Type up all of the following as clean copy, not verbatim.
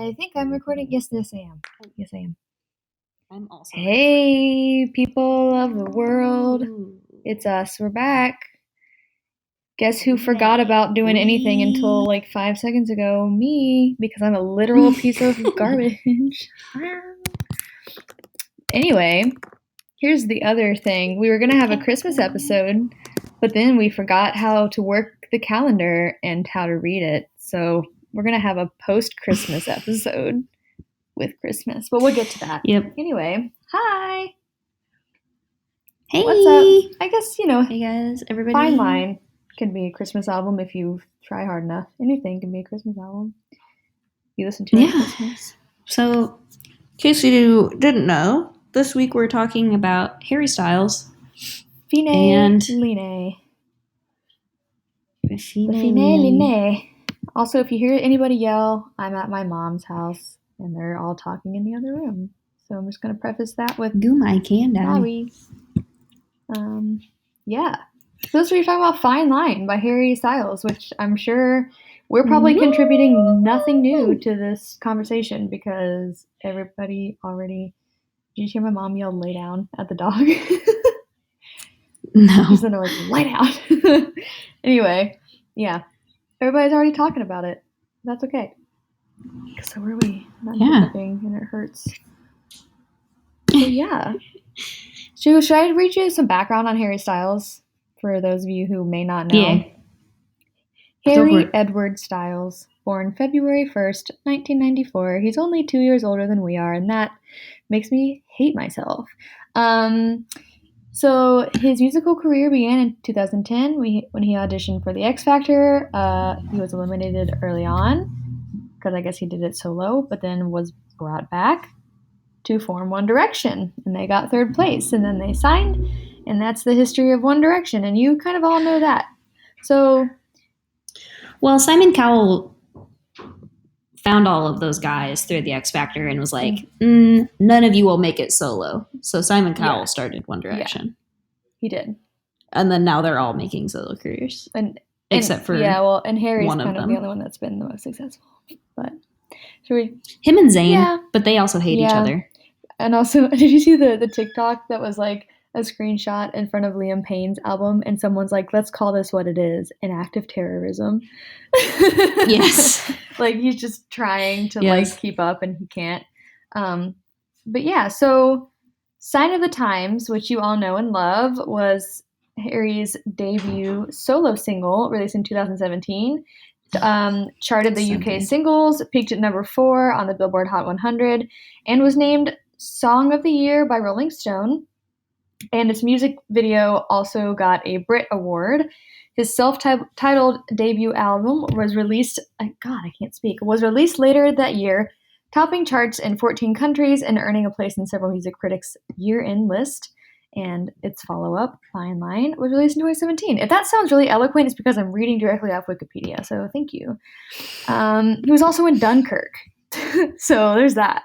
I think I'm recording. Yes, I am. Yes, I am. I'm also. Hey, people of the world. It's us. We're back. Guess who forgot about doing anything until like 5 seconds ago? Me, because I'm a literal piece of garbage. Anyway, here's the other thing. We were going to have a Christmas episode, but then we forgot how to work the calendar and how to read it. So we're going to have a post-Christmas episode with Christmas, but we'll get to that. Yep. Anyway, hi. Hey. What's up? I guess, Hey guys, everybody. Fine Line can be a Christmas album if you try hard enough. Anything can be a Christmas album. You listen to it at Christmas. So, in case you didn't know, this week we're talking about Harry Styles. Fine and Line. The Fine Line. Also, if you hear anybody yell, I'm at my mom's house and they're all talking in the other room. So I'm just going to preface that with do my can sorry. Yeah. So this we're talking about Fine Line by Harry Styles, which I'm sure we're probably contributing nothing new to this conversation because everybody already. Did you hear my mom yell "lay down" at the dog? No. She's gonna lay down. Anyway, yeah, everybody's already talking about it. That's okay. So are we. I'm hiccuping and it hurts. So yeah. Should I read you some background on Harry Styles for those of you who may not know? Yeah. Harry Edward Styles, born February 1st, 1994. He's only 2 years older than we are, and that makes me hate myself. So his musical career began in 2010 when he auditioned for the X Factor. He was eliminated early on because I guess he did it solo, but then was brought back to form One Direction, and they got third place, and then they signed, and that's the history of One Direction, and you kind of all know that. So, well, Simon Cowell found all of those guys through the X Factor and was like, none of you will make it solo. So Simon Cowell started One Direction. Yeah, he did. And then now they're all making solo careers. Except for and Harry's one kind of of the only one that's been the most successful. But should we? Him and Zayn, but they also hate each other. And also, did you see the TikTok that was like a screenshot in front of Liam Payne's album, and someone's like, "Let's call this what it is: an act of terrorism." Yes. Like he's just trying to like keep up, and he can't. But yeah, so "Sign of the Times," which you all know and love, was Harry's debut solo single released in 2017. Charted the UK singles, peaked at number 4 on the Billboard Hot 100, and was named Song of the Year by Rolling Stone. And its music video also got a Brit Award. His self-titled debut album was released. Was released later that year, topping charts in 14 countries and earning a place in several music critics' year-end list. And its follow-up, Fine Line, was released in 2017. If that sounds really eloquent, it's because I'm reading directly off Wikipedia, so thank you. He was also in Dunkirk, so there's that.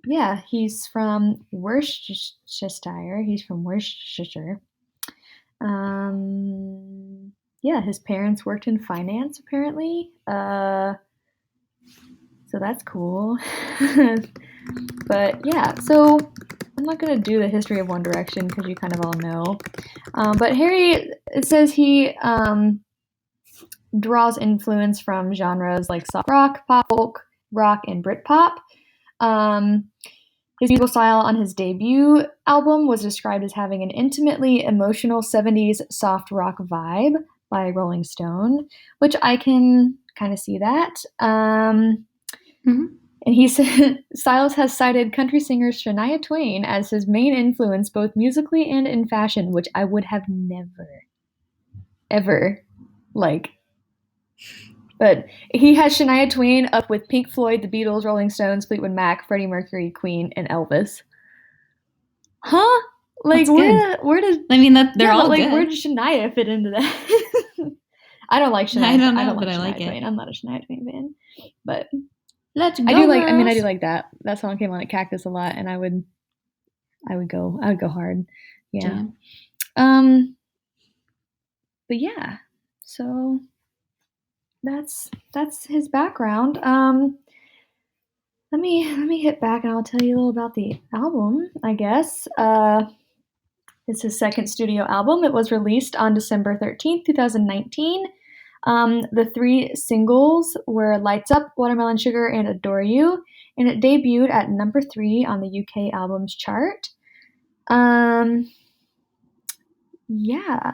Yeah, he's from Worcestershire. He's from Worcestershire. Yeah, his parents worked in finance, apparently. So that's cool. But yeah, so I'm not going to do the history of One Direction because you kind of all know. But Harry, it says he draws influence from genres like soft rock, pop, folk, rock, and Britpop. His musical style on his debut album was described as having an intimately emotional 70s soft rock vibe by Rolling Stone, which I can kind of see that. And he said Styles has cited country singer Shania Twain as his main influence both musically and in fashion, which I would have never, ever, But he has Shania Twain up with Pink Floyd, The Beatles, Rolling Stones, Fleetwood Mac, Freddie Mercury, Queen, and Elvis. Huh? Like where does they're all good. Where does Shania fit into that? I don't like Shania. I don't know, I don't but like I Shania like Twain. it. I'm not a Shania Twain fan, but let's go. I do like that. That song came on at Cactus a lot, and I would go hard. Yeah. Jam. But yeah, so that's his background. Let me hit back and I'll tell you a little about the album, I guess. It's his second studio album. It was released on December 13th, 2019. The 3 singles were Lights Up, Watermelon Sugar, and Adore You, and it debuted at number 3 on the UK albums chart. Yeah.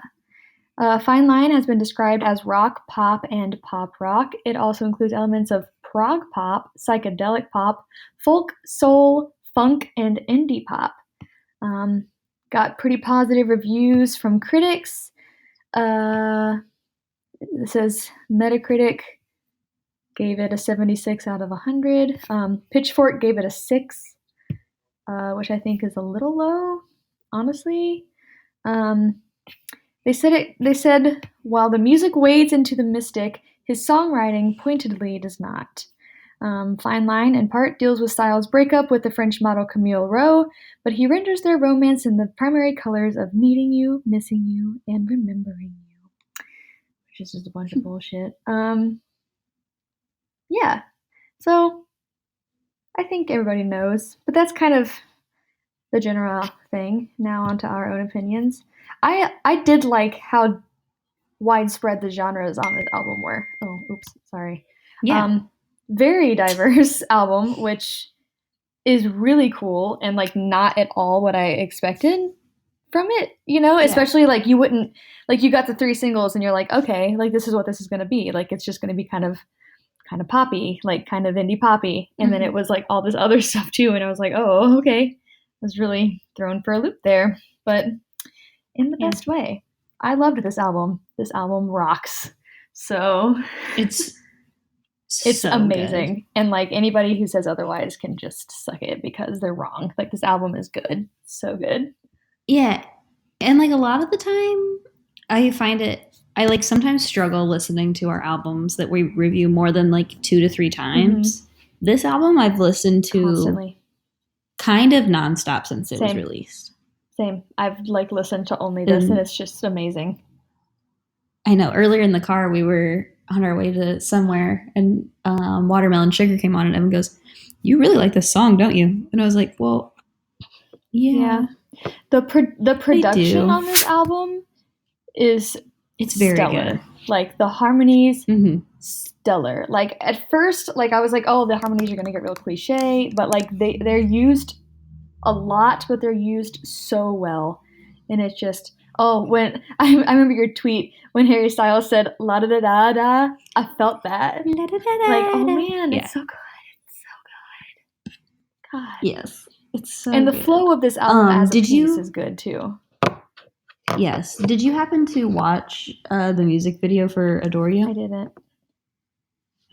Fine Line has been described as rock, pop, and pop rock. It also includes elements of prog pop, psychedelic pop, folk, soul, funk, and indie pop. Got pretty positive reviews from critics. This says Metacritic gave it a 76 out of 100. Pitchfork gave it a 6, which I think is a little low, honestly. They said while the music wades into the mystic, his songwriting pointedly does not. Fine Line, in part, deals with Styles' breakup with the French model Camille Rowe, but he renders their romance in the primary colors of needing you, missing you, and remembering you, which is just a bunch of bullshit. Yeah, so I think everybody knows, but that's kind of the general thing. Now onto our own opinions. I did like how widespread the genres on this album were. Oh, oops, sorry. Yeah. Very diverse album, which is really cool and like not at all what I expected from it, especially like you wouldn't, like you got the 3 singles and you're like, okay, like this is what this is going to be. Like it's just going to be kind of poppy, like kind of indie poppy. And then it was like all this other stuff too. And I was like, oh, okay. I was really thrown for a loop there, but in the best way. I loved this album. This album rocks. So it's so amazing. Good. And like anybody who says otherwise can just suck it because they're wrong. Like this album is good. So good. Yeah. And like a lot of the time I find I like sometimes struggle listening to our albums that we review more than like 2 to 3 times. Mm-hmm. This album I've listened to constantly, kind of nonstop since it was released. Same. I've like listened to only this and it's just amazing. I know. Earlier in the car, we were on our way to somewhere and Watermelon Sugar came on and Evan goes, "You really like this song, don't you?" And I was like, well, yeah. The production on this album is very stellar. Good. Like the harmonies, stellar. Like at first, like I was like, oh, the harmonies are going to get real cliche, but like they're used a lot, but they're used so well. And it's just, when I remember your tweet when Harry Styles said la da da da da, I felt that. Like, oh man, it's so good. It's so good. God. Yes. It's so and the good. flow of this album as a piece is good too. Yes. Did you happen to watch the music video for Adore You? I didn't.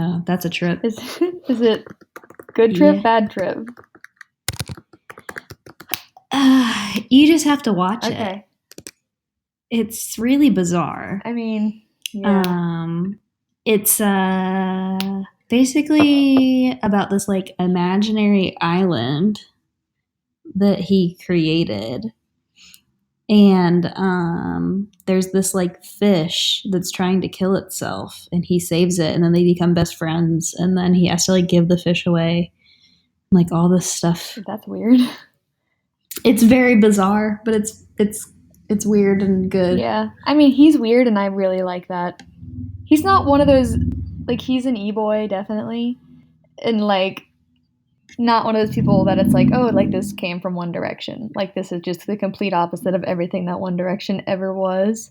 Oh, that's a trip. Is it good trip, bad trip? You just have to watch it. It's really bizarre. I mean, yeah. It's basically about this like imaginary island that he created. And there's this like fish that's trying to kill itself and he saves it and then they become best friends and then he has to like give the fish away. Like all this stuff. That's weird. It's very bizarre, but it's weird and good. Yeah. I mean, he's weird and I really like that. He's not one of those, like, he's an e-boy, definitely. And, like, not one of those people that it's like, oh, like, this came from One Direction. Like, this is just the complete opposite of everything that One Direction ever was.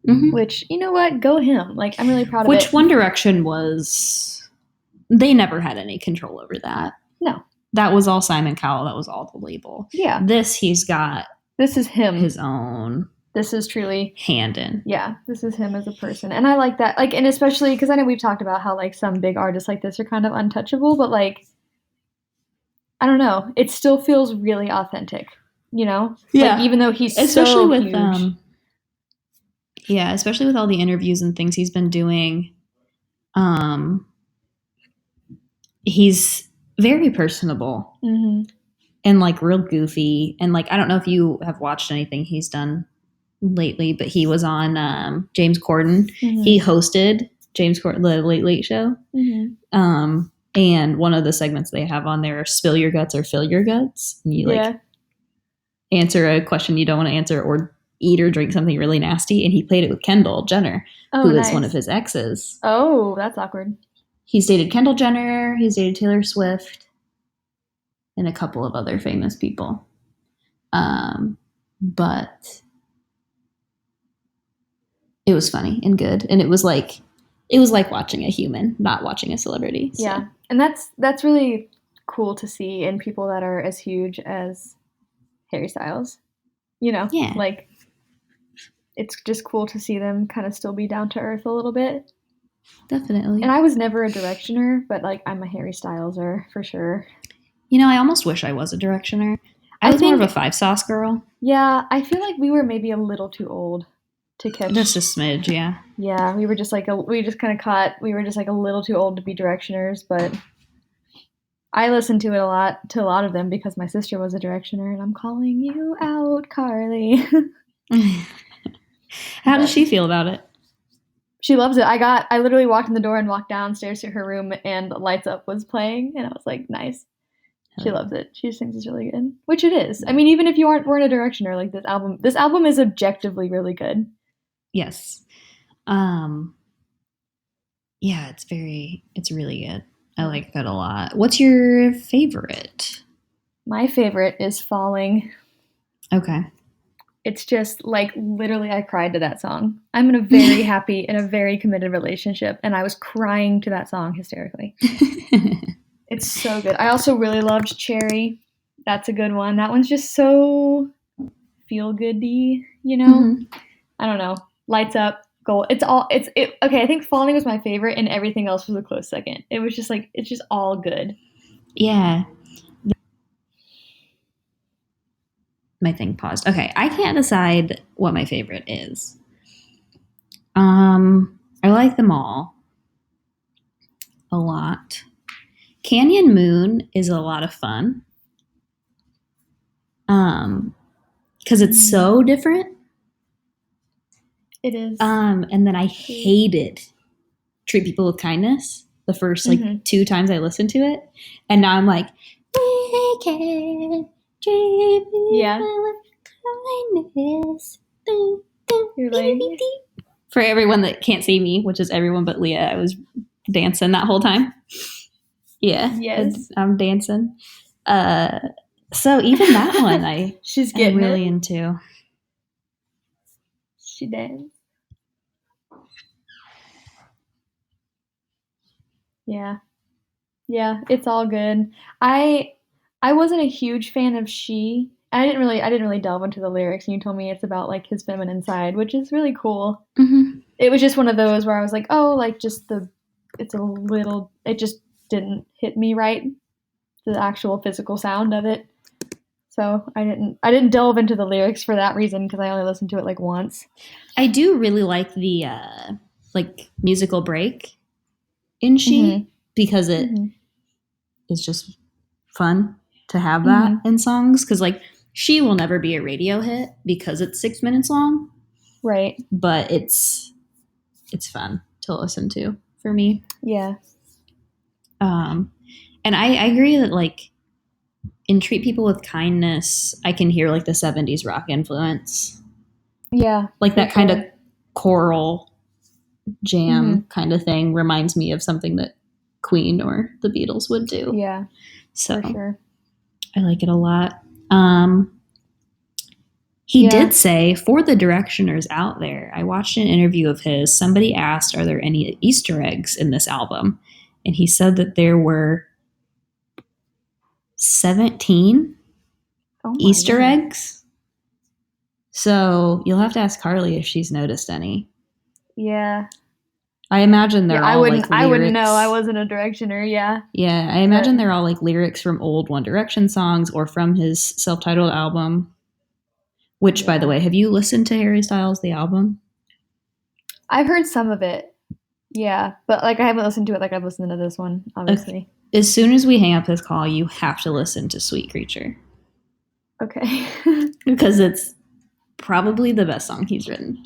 Mm-hmm. Which, you know what? Go him. Like, I'm really proud of it. Which One Direction was, they never had any control over that. No. That was all Simon Cowell. That was all the label. Yeah. This is him. His own. This is truly hand in. Yeah, this is him as a person. And I like that. Like, and especially because I know we've talked about how like some big artists like this are kind of untouchable, but like, I don't know. It still feels really authentic, you know? Yeah. Like, even though he's especially with huge. Yeah, especially with all the interviews and things he's been doing. He's very personable. Mm-hmm. And like real goofy. And like, I don't know if you have watched anything he's done lately, but he was on James Corden. Mm-hmm. He hosted the Late Late Show. Mm-hmm. And one of the segments they have on there are spill your guts or fill your guts. And you like answer a question you don't want to answer or eat or drink something really nasty. And he played it with Kendall Jenner, who is one of his exes. Oh, that's awkward. He's dated Kendall Jenner. He's dated Taylor Swift and a couple of other famous people. But it was funny and good. And it was like watching a human, not watching a celebrity. So. Yeah. And that's really cool to see in people that are as huge as Harry Styles. You know? Yeah. Like, it's just cool to see them kind of still be down to earth a little bit. Definitely. And I was never a Directioner, but like I'm a Harry Styleser for sure. You know, I almost wish I was a Directioner. I was more of a Five Sauce girl. Yeah, I feel like we were maybe a little too old to catch. Just a smidge, yeah. Yeah, we were just like we were just like a little too old to be Directioners, but I listened to a lot of them because my sister was a Directioner, and I'm calling you out, Carly. How does she feel about it? She loves it. I literally walked in the door and walked downstairs to her room, and Lights Up was playing, and I was like, nice. She loves it. She just thinks it's really good, which it is. I mean, even if you weren't a Directioner, like this album is objectively really good. Yes. Yeah, it's really good. I like that a lot. What's your favorite? My favorite is Falling. Okay. It's just like literally I cried to that song. I'm in a very happy and a very committed relationship, and I was crying to that song hysterically. It's so good. I also really loved Cherry. That's a good one. That one's just so feel-good-y, you know? Mm-hmm. I don't know. Lights Up, Gold. Okay, I think Falling was my favorite and everything else was a close second. It was just like, it's just all good. Yeah. My thing paused. Okay, I can't decide what my favorite is. I like them all a lot. Canyon Moon is a lot of fun. Because it's so different. It is. And then I hated Treat People with Kindness the first like 2 times I listened to it. And now I'm like, we can treat people with kindness. You're like, for everyone that can't see me, which is everyone but Leah, I was dancing that whole time. Yeah. Yes. I'm dancing. So even that one I'm really into. She danced. Yeah. Yeah, it's all good. I wasn't a huge fan of She. I didn't really delve into the lyrics, and you told me it's about like his feminine side, which is really cool. Mm-hmm. It was just one of those where I was like, oh, like it just didn't hit me right, the actual physical sound of it. So I didn't delve into the lyrics for that reason because I only listened to it like once. I do really like the like musical break in She because it is just fun to have that in songs, because like She will never be a radio hit because it's 6 minutes long, right? But it's fun to listen to for me. Yeah. And I agree that like in Treat People with Kindness, I can hear like the 70s rock influence. Yeah. Like that kind of choral jam kind of thing reminds me of something that Queen or the Beatles would do. Yeah. So for sure. I like it a lot. He did say, for the Directioners out there, I watched an interview of his. Somebody asked, are there any Easter eggs in this album? And he said that there were 17 Easter eggs. So you'll have to ask Carly if she's noticed any. Yeah. I imagine they're all like lyrics. I wouldn't know. I wasn't a Directioner, yeah. Yeah, I imagine they're all like lyrics from old One Direction songs or from his self-titled album. Which, by the way, have you listened to Harry Styles, the album? I've heard some of it. Yeah, but like I haven't listened to it like I've listened to this one, obviously. Okay. As soon as we hang up this call, you have to listen to Sweet Creature. Okay. Because it's probably the best song he's written.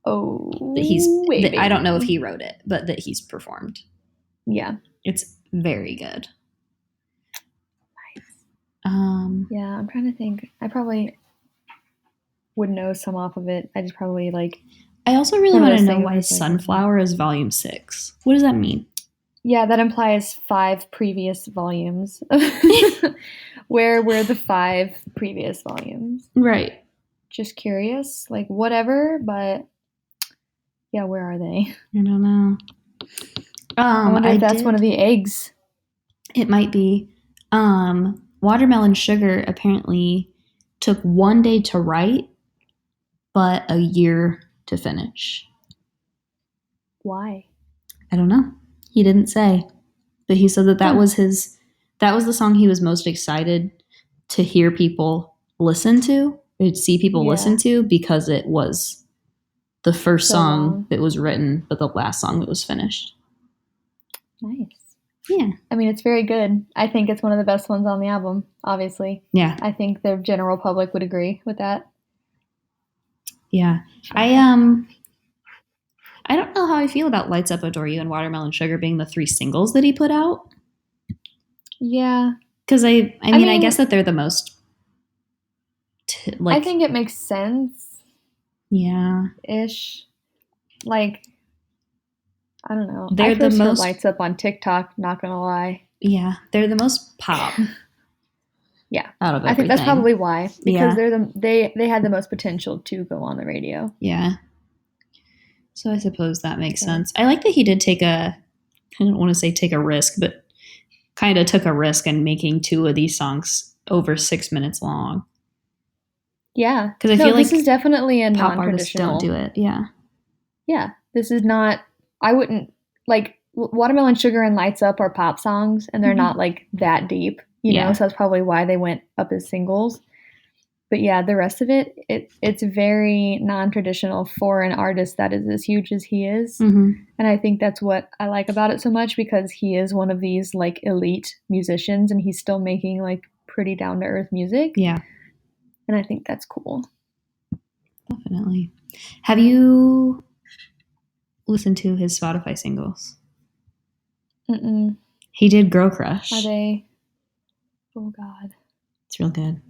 Oh, that I don't know if he wrote it, but that he's performed. Yeah. It's very good. Nice. Yeah, I'm trying to think. I probably would know some off of it. I just probably like. I also really want to know why Sunflower is volume 6. What does that mean? Yeah, that implies 5 previous volumes. Where were the 5 previous volumes? Right. Just curious, like whatever, but yeah, where are they? I don't know. I wonder if that's one of the eggs. It might be. Watermelon Sugar apparently took 1 day to write, but a year to finish. Why? I don't know. He didn't say, but he said that was the song he was most excited to hear people listen to, or see people listen to, because it was the first song that was written, but the last song that was finished. Nice. Yeah. I mean, it's very good. I think it's one of the best ones on the album, obviously. Yeah. I think the general public would agree with that. Yeah. I don't know how I feel about Lights Up, Adore You, and Watermelon Sugar being the 3 singles that he put out. Yeah. Because I mean, I guess that they're the most I think it makes sense. Yeah. Ish. Like, I don't know. They're the most Lights Up on TikTok, not gonna lie. Yeah. They're the most pop. Yeah. Out of everything. I think that's probably why. Because they had the most potential to go on the radio. Yeah. So I suppose that makes sense. I like that he did I don't want to say take a risk, but kind of took a risk in making 2 of these songs over 6 minutes long. Yeah. Because I feel like this is definitely a pop artists don't do it. Yeah. Yeah. This is not, I wouldn't, like, Watermelon Sugar and Lights Up are pop songs, and they're not, like, that deep, you know? So that's probably why they went up as singles. But yeah, the rest of it's very non-traditional for an artist that is as huge as he is. Mm-hmm. And I think that's what I like about it so much, because he is one of these like elite musicians, and he's still making like pretty down-to-earth music. Yeah. And I think that's cool. Definitely. Have you listened to his Spotify singles? Mm-mm. He did Girl Crush. Are they? Oh, God. It's real good.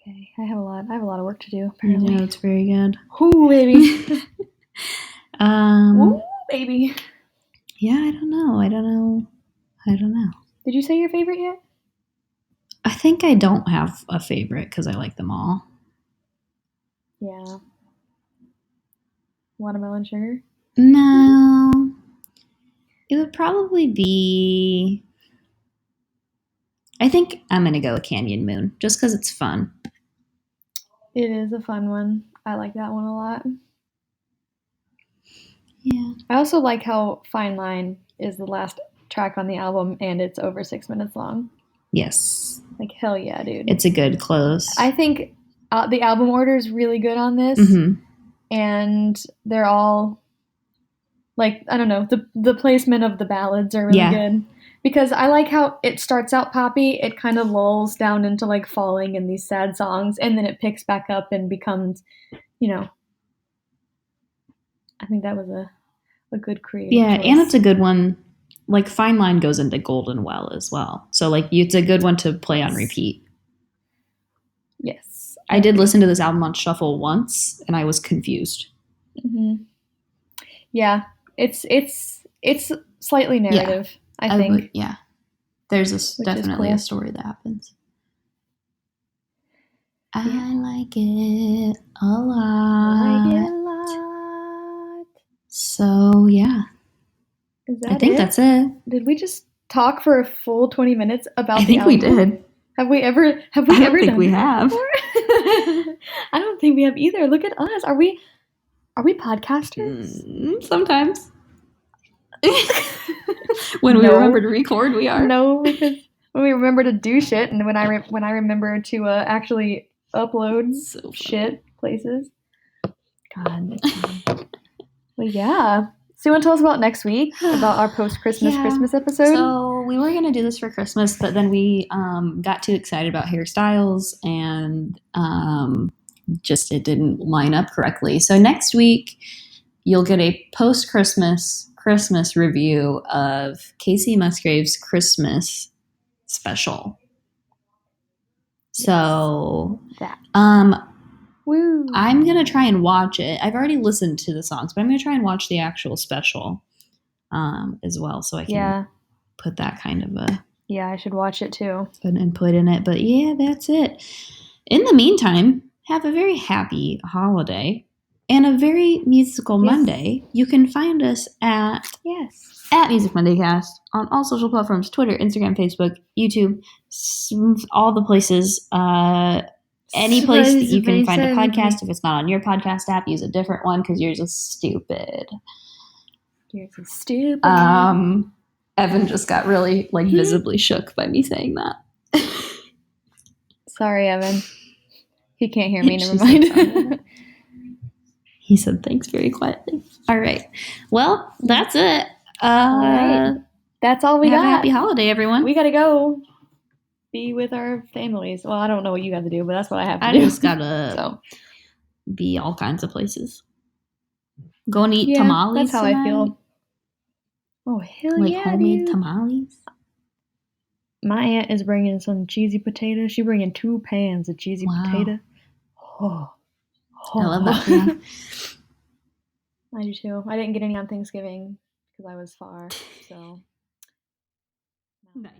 Okay, I have a lot of work to do, apparently. Yeah, it's very good. Ooh, baby. Ooh, baby. Yeah, I don't know. Did you say your favorite yet? I think I don't have a favorite because I like them all. Yeah. Watermelon Sugar? No. It would probably be... I think I'm going to go with Canyon Moon, just because it's fun. It is a fun one. I like that one a lot. Yeah. I also like how Fine Line is the last track on the album, and it's over 6 minutes long. Yes. Like, hell yeah, dude. It's a good close. I think the album order is really good on this. Mm-hmm. And they're all, like, I don't know, the placement of the ballads are really good. Because I like how it starts out poppy, it kind of lulls down into, like, falling in these sad songs, and then it picks back up and becomes, you know, I think that was a good creative choice. And it's a good one. Like, Fine Line goes into Golden Well as well. So, like, it's a good one to play on repeat. Yes. I did listen to this album on shuffle once, and I was confused. Mm-hmm. Yeah. It's slightly narrative, I think. There's definitely a story that happens. I like it a lot. So, yeah. I think that's it. Did we just talk for a full 20 minutes about the album? I think we did. Have we ever I don't think we have. I don't think we have either. Look at us. Are we podcasters? Sometimes. When we remember to record, we are. No, because when we remember to do shit, and when I remember to actually upload shit places. God. Well, yeah. So you want to tell us about next week, about our post-Christmas Christmas episode? So we were going to do this for Christmas, but then we got too excited about hairstyles, and just it didn't line up correctly. So next week you'll get a post-Christmas review of Casey Musgrave's Christmas special. So that. Woo. I'm gonna try and watch it. I've already listened to the songs, but I'm gonna try and watch the actual special as well, so I can put that kind of a I should watch it too. An input in it. But yeah, that's it. In the meantime, have a very happy holiday and a very musical Monday. You can find us at Music Mondaycast on all social platforms: Twitter, Instagram, Facebook, YouTube, all the places. Any place that you can find a podcast. If it's not on your podcast app, use a different one because yours is stupid. Yours is stupid. Evan just got really visibly shook by me saying that. Sorry, Evan. He can't hear me. Never mind. He said thanks very quietly. All right. Well, that's it. All right. That's all we got. Have a happy holiday, everyone. We got to go be with our families. Well, I don't know what you got to do, but that's what I have to do. I just got to be all kinds of places. Go and eat tamales. That's how tonight. I feel. Oh, hell yeah, homemade tamales. My aunt is bringing some cheesy potatoes. She's bringing 2 pans of cheesy potato. Oh. I love that. Yeah. I do too. I didn't get any on Thanksgiving because I was far. So nice.